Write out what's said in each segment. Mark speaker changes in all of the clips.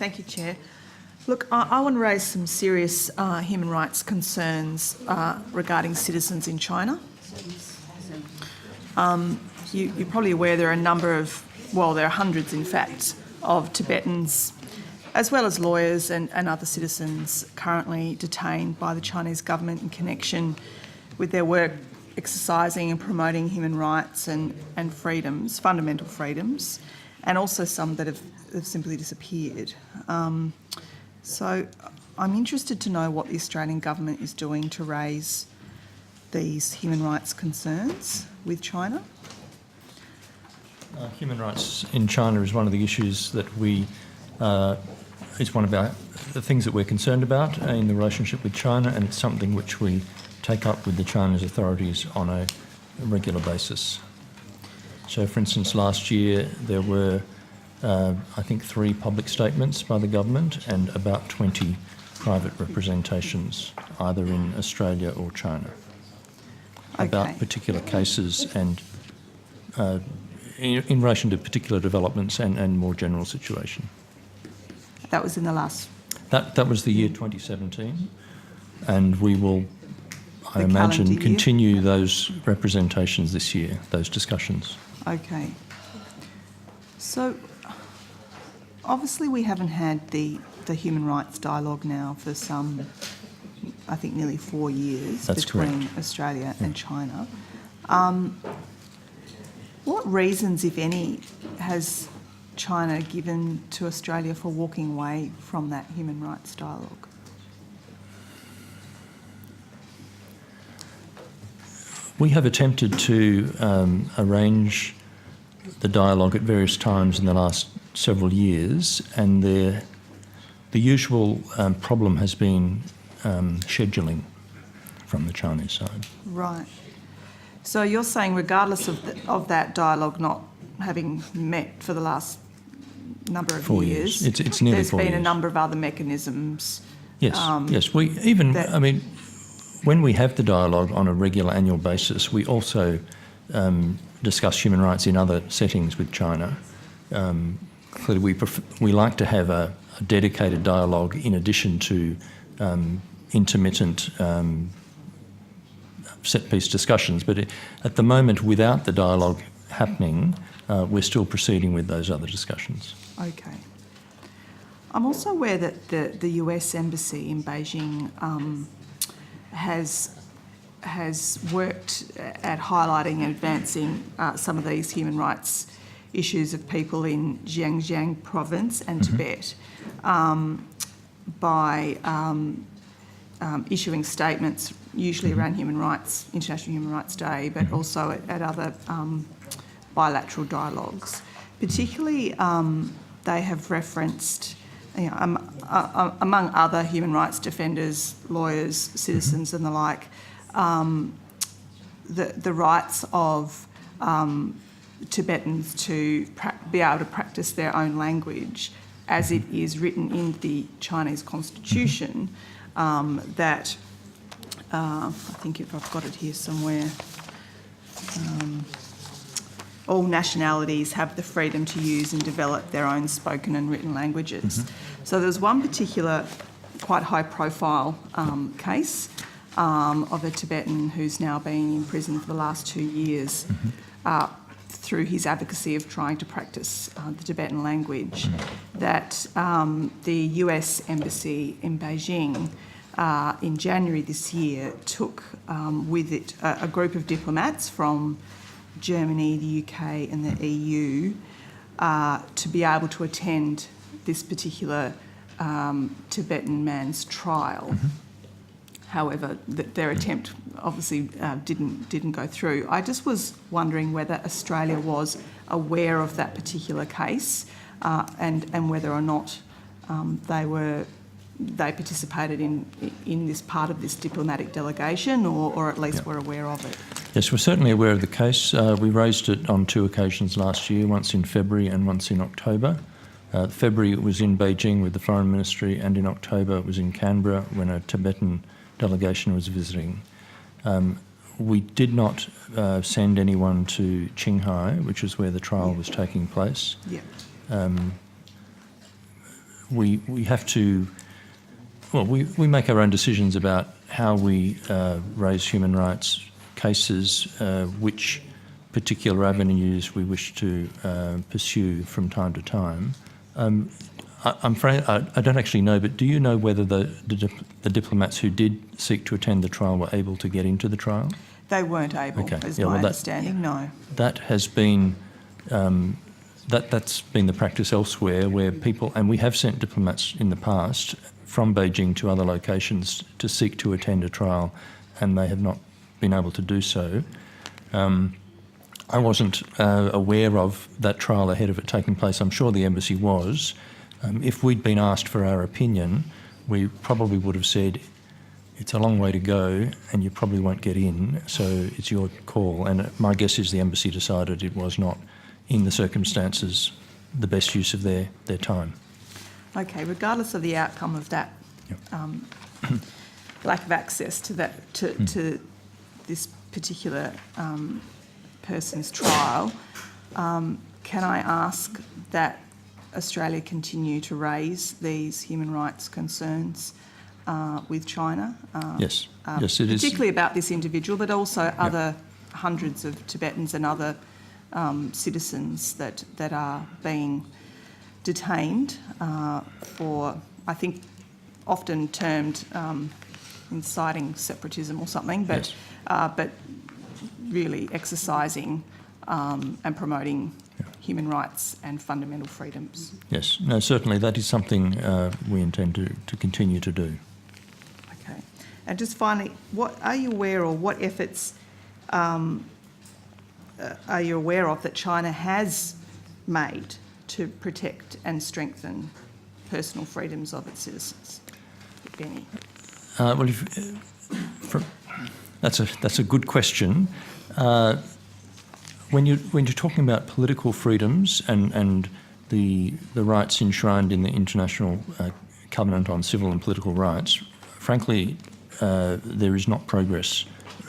Speaker 1: Thank you, Chair. Look, I want to raise some serious human rights concerns regarding citizens in China. You're probably aware there are a number of, well, there are hundreds, in fact, of Tibetans, as well as lawyers and other citizens currently detained by the Chinese government in connection with their work exercising and promoting human rights and freedoms, fundamental freedoms, and also some that have simply disappeared. So I'm interested to know what the Australian government is doing to raise these human rights concerns with China.
Speaker 2: Human rights in China is one of the issues that it's one of the things that we're concerned about in the relationship with China, and it's something which we take up with the Chinese authorities on a regular basis. So, for instance, last year there were, I think, 3 public statements by the government and about 20 private representations, either in Australia or China, about particular cases and in relation to particular developments and more general situation.
Speaker 1: That was in the last...
Speaker 2: That was the year 2017, and we will, I imagine, continue those representations this year, those discussions.
Speaker 1: Okay. So, obviously we haven't had the human rights dialogue now for some, I think, nearly 4 years.
Speaker 2: That's
Speaker 1: between
Speaker 2: correct.
Speaker 1: Australia and China. What reasons, if any, has China given to Australia for walking away from that human rights dialogue?
Speaker 2: We have attempted to arrange the dialogue at various times in the last several years, and the usual problem has been scheduling from the Chinese side.
Speaker 1: Right. So you're saying, regardless of that dialogue not having met for the last number of
Speaker 2: 4
Speaker 1: years,
Speaker 2: it's nearly 4 years.
Speaker 1: There's been a number of other mechanisms.
Speaker 2: Yes, yes. When we have the dialogue on a regular annual basis, we also discuss human rights in other settings with China. Clearly, we like to have a dedicated dialogue in addition to intermittent set-piece discussions. But at the moment, without the dialogue happening, we're still proceeding with those other discussions.
Speaker 1: Okay. I'm also aware that the US Embassy in Beijing has worked at highlighting and advancing some of these human rights issues of people in Xinjiang province and Tibet by issuing statements, usually around human rights, International Human Rights Day, but also at other bilateral dialogues. Particularly, they have referenced, among other human rights defenders, lawyers, citizens and the like, the rights of Tibetans to be able to practice their own language as it is written in the Chinese constitution, that, I think if I've got it here somewhere, all nationalities have the freedom to use and develop their own spoken and written languages. So there's one particular quite high-profile case of a Tibetan who's now been in prison for the last 2 years through his advocacy of trying to practice the Tibetan language, that the US Embassy in Beijing in January this year took with it a group of diplomats from Germany, the UK and the EU to be able to attend this particular Tibetan man's trial. However, their attempt obviously didn't go through. I just was wondering whether Australia was aware of that particular case and whether or not they participated in this part of this diplomatic delegation, or at least were aware of it.
Speaker 2: Yes, we're certainly aware of the case. We raised it on 2 occasions last year, once in February and once in October. February it was in Beijing with the Foreign Ministry, and in October it was in Canberra when a Tibetan delegation was visiting. We did not send anyone to Qinghai, which is where the trial was taking place. we have to, well, we make our own decisions about how we raise human rights cases, which particular avenues we wish to pursue from time to time. I'm afraid I don't actually know, but do you know whether the diplomats who did seek to attend the trial were able to get into the trial?
Speaker 1: They weren't able,
Speaker 2: Okay.
Speaker 1: is
Speaker 2: Yeah,
Speaker 1: my
Speaker 2: well,
Speaker 1: understanding, no.
Speaker 2: That has been that's been the practice elsewhere, where people, and we have sent diplomats in the past from Beijing to other locations to seek to attend a trial, and they have not been able to do so. I wasn't aware of that trial ahead of it taking place. I'm sure the embassy was. If we'd been asked for our opinion, we probably would have said, it's a long way to go and you probably won't get in, so it's your call. And my guess is the embassy decided it was not, in the circumstances, the best use of their time.
Speaker 1: Okay, regardless of the outcome of that lack of access to that to this particular person's trial, can I ask that Australia continue to raise these human rights concerns with China?
Speaker 2: Yes, yes, it is.
Speaker 1: Particularly about this individual, but also other hundreds of Tibetans and other citizens that are being detained for, I think, often termed inciting separatism or something, but but really exercising and promoting human rights and fundamental freedoms.
Speaker 2: Yes, no, certainly that is something we intend to continue to do.
Speaker 1: Okay. And just finally, what are you aware, or what efforts are you aware of that China has made to protect and strengthen personal freedoms of its citizens, if any?
Speaker 2: Well, that's a good question. When you're talking about political freedoms and the rights enshrined in the International Covenant on Civil and Political Rights, frankly, there is not progress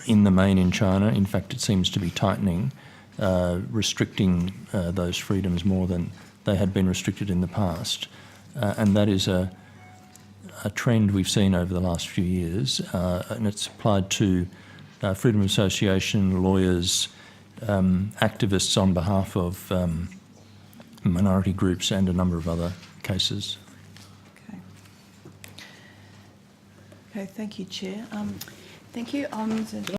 Speaker 2: in the main in China. In fact, it seems to be tightening, restricting those freedoms more than they had been restricted in the past. And that is a trend we've seen over the last few years, and it's applied to freedom of association, lawyers, activists on behalf of minority groups and a number of other cases.
Speaker 1: Okay. Okay, thank you, Chair.
Speaker 3: Thank you.